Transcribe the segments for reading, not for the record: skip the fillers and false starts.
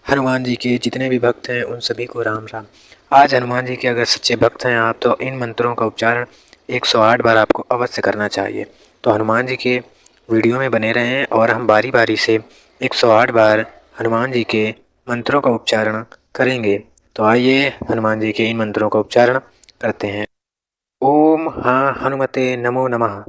हनुमान जी के जितने भी भक्त हैं उन सभी को राम राम। आज हनुमान जी के अगर सच्चे भक्त हैं आप तो इन मंत्रों का उच्चारण 108 बार आपको अवश्य करना चाहिए। तो हनुमान जी के वीडियो में बने रहें और हम बारी बारी से 108 बार हनुमान जी के मंत्रों का उच्चारण करेंगे। तो आइए हनुमान जी के इन मंत्रों का उच्चारण करते हैं। ओम हाँ हनुमते नमो नमः।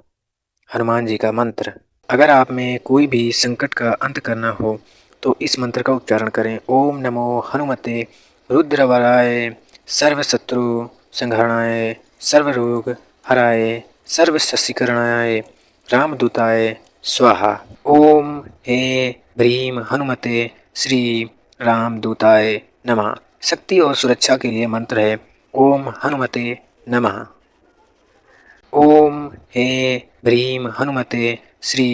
हनुमान जी का मंत्र। अगर आप में कोई भी संकट का अंत करना हो तो इस मंत्र का उच्चारण करें। ओम नमो हनुमते रुद्रवराय सर्वशत्रु संहरणाय सर्वरोग हराय सर्वशस्तिकरणाय रामदूताय स्वाहा। ओम हे भ्रीम हनुमते श्री रामदूताय नमः। शक्ति और सुरक्षा के लिए मंत्र है ओम हनुमते नमः। ओम हे भ्रीम हनुमते श्री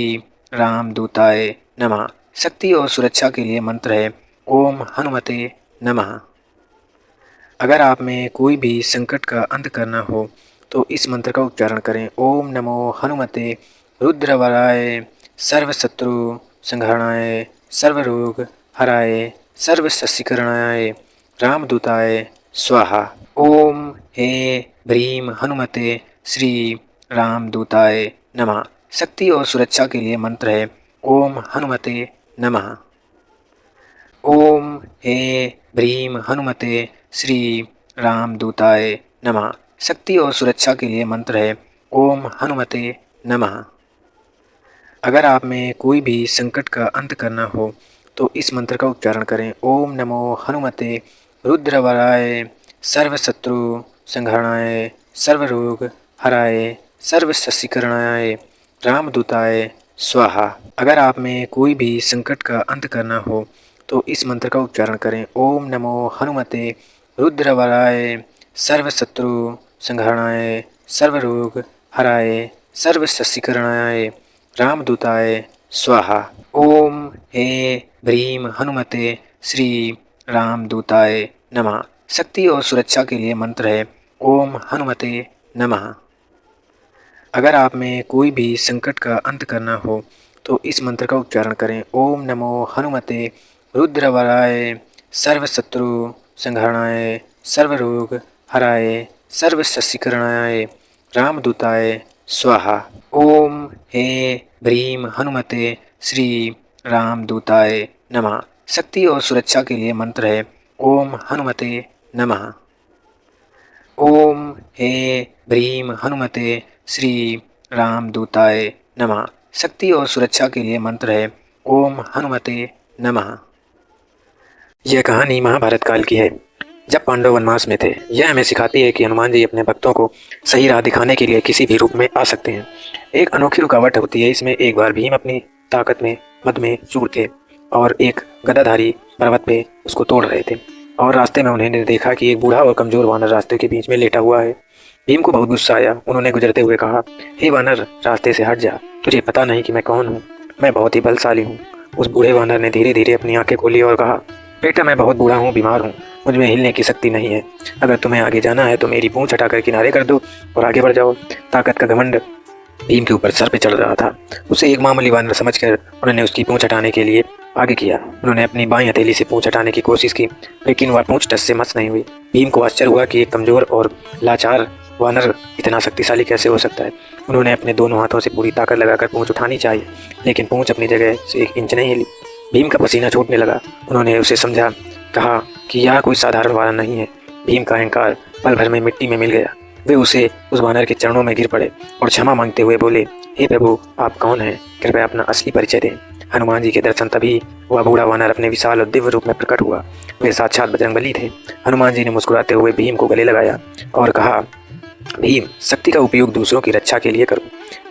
रामदूताय नमः। शक्ति और सुरक्षा के लिए मंत्र है ओम हनुमते नमः। अगर आप में कोई भी संकट का अंत करना हो तो इस मंत्र का उच्चारण करें। ओम नमो हनुमते रुद्रवराय सर्वशत्रु संहरणाय सर्वरोग हराय सर्वशस्तिकरणाय रामदूताय स्वाहा। ओम हे भ्रीम हनुमते श्री रामदूताय नमः। शक्ति और सुरक्षा के लिए मंत्र है ओम हनुमते नमः। ओम हे भ्रीम हनुमते श्री रामदूताय नमः। शक्ति और सुरक्षा के लिए मंत्र है ओम हनुमते नमः। अगर आप में कोई भी संकट का अंत करना हो तो इस मंत्र का उच्चारण करें। ओम नमो हनुमते रुद्रवराय सर्वशत्रु संहरणाय सर्वरोग हराय सर्वशस्तिकरणाय रामदूताय स्वाहा। अगर आप में कोई भी संकट का अंत करना हो तो इस मंत्र का उच्चारण करें। ओम नमो हनुमते रुद्रवराय सर्वशत्रु संहरणाय सर्वरोग हराय सर्वशस्तिकरणाय रामदूताय स्वाहा। ओम हे भ्रीम हनुमते श्री रामदूताय नमः। शक्ति और सुरक्षा के लिए मंत्र है ओम हनुमते नमः। अगर आप में कोई भी संकट का अंत करना हो तो इस मंत्र का उच्चारण करें। ओम नमो हनुमते रुद्रवराय सर्वशत्रु संहरणाय सर्वरोग हराय सर्वशस्तिकरणाय रामदूताय स्वाहा। ओम हे भ्रीम हनुमते श्री रामदूताय नमः। शक्ति और सुरक्षा के लिए मंत्र है ओम हनुमते नमः। ओम हे भ्रीम हनुमते श्री रामदूताय नमः। शक्ति और सुरक्षा के लिए मंत्र है ओम हनुमते नमः। यह कहानी महाभारत काल की है, जब पांडव वनवास में थे। यह हमें सिखाती है कि हनुमान जी अपने भक्तों को सही राह दिखाने के लिए किसी भी रूप में आ सकते हैं। एक अनोखी रुकावट होती है इसमें। एक बार भीम अपनी ताकत में मद में चूर थे और एक गदाधारी पर्वत पे उसको तोड़ रहे थे और रास्ते में उन्होंने देखा कि एक बूढ़ा और कमजोर वानर रास्ते के बीच में लेटा हुआ है। भीम को बहुत गुस्सा आया। उन्होंने गुजरते हुए कहा, हे वानर, रास्ते से हट जा, तुझे पता नहीं कि मैं कौन हूँ? मैं बहुत ही बलशाली हूँ। उस बूढ़े वानर ने धीरे धीरे अपनी आंखें खोली और कहा, बेटा, मैं बहुत बूढ़ा हूँ, बीमार हूँ, मुझ में हिलने की शक्ति नहीं है। अगर तुम्हें आगे जाना है तो मेरी पूंछ हटाकर किनारे कर दो और आगे बढ़ जाओ। ताकत का घमंड भीम के ऊपर सर पे चढ़ रहा था। उसे एक मामूली वानर समझकर उन्होंने उसकी पूंछ हटाने के लिए आगे किया। उन्होंने अपनी बाईं हथेली से पूंछ हटाने की कोशिश की, लेकिन वह पूंछ टस से मस नहीं हुई। भीम को आश्चर्य हुआ कि एक कमजोर और लाचार वानर इतना शक्तिशाली कैसे हो सकता है। उन्होंने अपने दोनों हाथों से पूरी ताकत लगाकर पूंछ उठानी चाहिए, लेकिन पूंछ अपनी जगह से 1 इंच नहीं हिली। भीम का पसीना छूटने लगा। उन्होंने उसे समझा, कहा कि यह कोई साधारण वानर नहीं है। भीम का अहंकार पल भर में मिट्टी में मिल गया। वे उस वानर के चरणों में गिर पड़े और क्षमा मांगते हुए बोले, हे प्रभु, आप कौन हैं? कृपया अपना असली परिचय दें। हनुमान जी के दर्शन तभी वह बूढ़ा वानर अपने विशाल और दिव्य रूप में प्रकट हुआ। वे साक्षात बजरंगबली थे। हनुमान जी ने मुस्कुराते हुए भीम को गले लगाया और कहा, भीम, शक्ति का उपयोग दूसरों की रक्षा के लिए करो,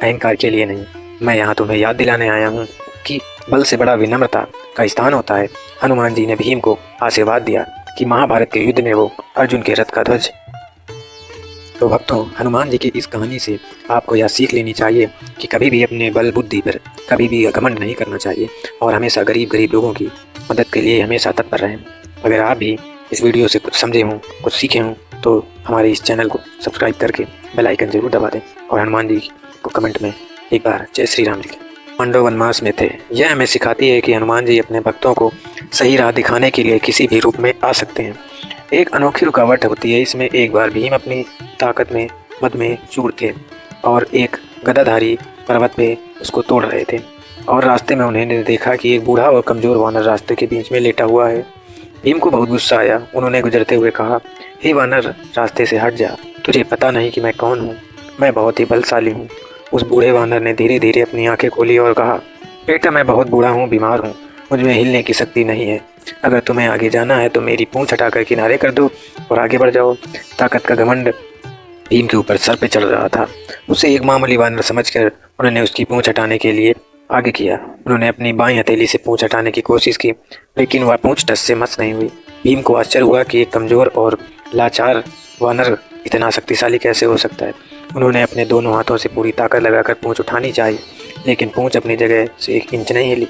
अहंकार के लिए नहीं। मैं यहाँ तुम्हें याद दिलाने आया हूँ कि बल से बड़ा विनम्रता का स्थान होता है। हनुमान जी ने भीम को आशीर्वाद दिया कि महाभारत के युद्ध में वो अर्जुन के रथ का ध्वज। तो भक्तों, हनुमान जी की इस कहानी से आपको यह सीख लेनी चाहिए कि कभी भी अपने बल बुद्धि पर कभी भी घमंड नहीं करना चाहिए और हमेशा गरीब लोगों की मदद के लिए हमेशा तत्पर रहें। अगर आप भी इस वीडियो से कुछ समझे हों, कुछ सीखे हों, तो हमारे इस चैनल को सब्सक्राइब करके बेल आइकन जरूर दबा दें और हनुमान जी को कमेंट में एक बार जय श्री राम लिखें। पांडव वनवास में थे। यह हमें सिखाती है कि हनुमान जी अपने भक्तों को सही राह दिखाने के लिए किसी भी रूप में आ सकते हैं। एक अनोखी रुकावट होती है इसमें। एक बार भीम अपनी ताकत में मद में चूर थे और एक गदाधारी पर्वत पे उसको तोड़ रहे थे और रास्ते में उन्होंने देखा कि एक बूढ़ा और कमजोर वानर रास्ते के बीच में लेटा हुआ है। भीम को बहुत गुस्सा आया। उन्होंने गुजरते हुए कहा, हे वानर, रास्ते से हट जा, तुझे पता नहीं कि मैं कौन हूँ? मैं बहुत ही बलशाली हूँ। उस बूढ़े वानर ने धीरे धीरे अपनी आंखें खोली और कहा, बेटा, मैं बहुत बूढ़ा हूँ, बीमार हूँ, मुझ में हिलने की शक्ति नहीं है। अगर तुम्हें आगे जाना है तो मेरी पूंछ हटाकर किनारे कर दो और आगे बढ़ जाओ। ताकत का घमंड भीम के ऊपर सर पे चढ़ रहा था। उसे एक मामूली वानर समझकर उन्होंने उसकी पूंछ हटाने के लिए आगे किया। उन्होंने अपनी बाईं हथेली से पूंछ हटाने की कोशिश की, लेकिन वह पूंछ टस से मस नहीं हुई। भीम को आश्चर्य हुआ कि एक कमजोर और लाचार वानर इतना शक्तिशाली कैसे हो सकता है। उन्होंने अपने दोनों हाथों से पूरी ताकत लगाकर पूंछ उठानी चाहिए, लेकिन पूंछ अपनी जगह से 1 इंच नहीं हिली।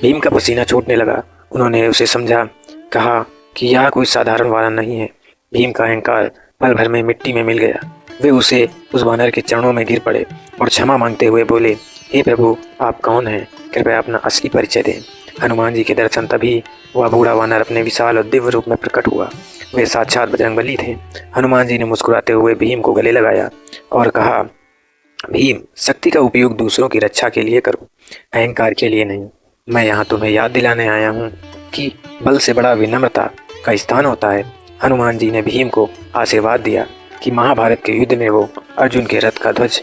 भीम का पसीना छूटने लगा। उन्होंने उसे समझा, कहा कि यह कोई साधारण वानर नहीं है। भीम का अहंकार पल भर में मिट्टी में मिल गया। वे उस वानर के चरणों में गिर पड़े और क्षमा मांगते हुए बोले, हे प्रभु, आप कौन हैं? कृपया अपना असली परिचय दें। हनुमान जी के दर्शन तभी वह बूढ़ा वानर अपने विशाल और दिव्य रूप में प्रकट हुआ। वे साक्षात बजरंगबली थे। हनुमान जी ने मुस्कुराते हुए भीम को गले लगाया और कहा, भीम, शक्ति का उपयोग दूसरों की रक्षा के लिए करो, अहंकार के लिए नहीं। मैं यहाँ तुम्हें याद दिलाने आया हूँ कि बल से बड़ा विनम्रता का स्थान होता है। हनुमान जी ने भीम को आशीर्वाद दिया कि महाभारत के युद्ध में वो अर्जुन के रथ का ध्वज।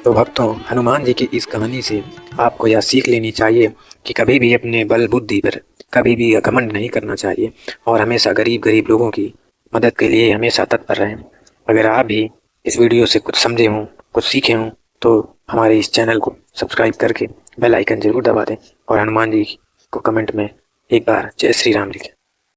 तो भक्तों, हनुमान जी की इस कहानी से आपको यह सीख लेनी चाहिए कि कभी भी अपने बल बुद्धि पर कभी भी घमंड नहीं करना चाहिए और हमेशा गरीब लोगों की मदद के लिए हमेशा तत्पर रहें। अगर आप भी इस वीडियो से कुछ समझे हों, कुछ सीखे हों, तो हमारे इस चैनल को सब्सक्राइब करके बेल आइकन जरूर दबा दें और हनुमान जी को कमेंट में एक बार जय श्री राम लिखें।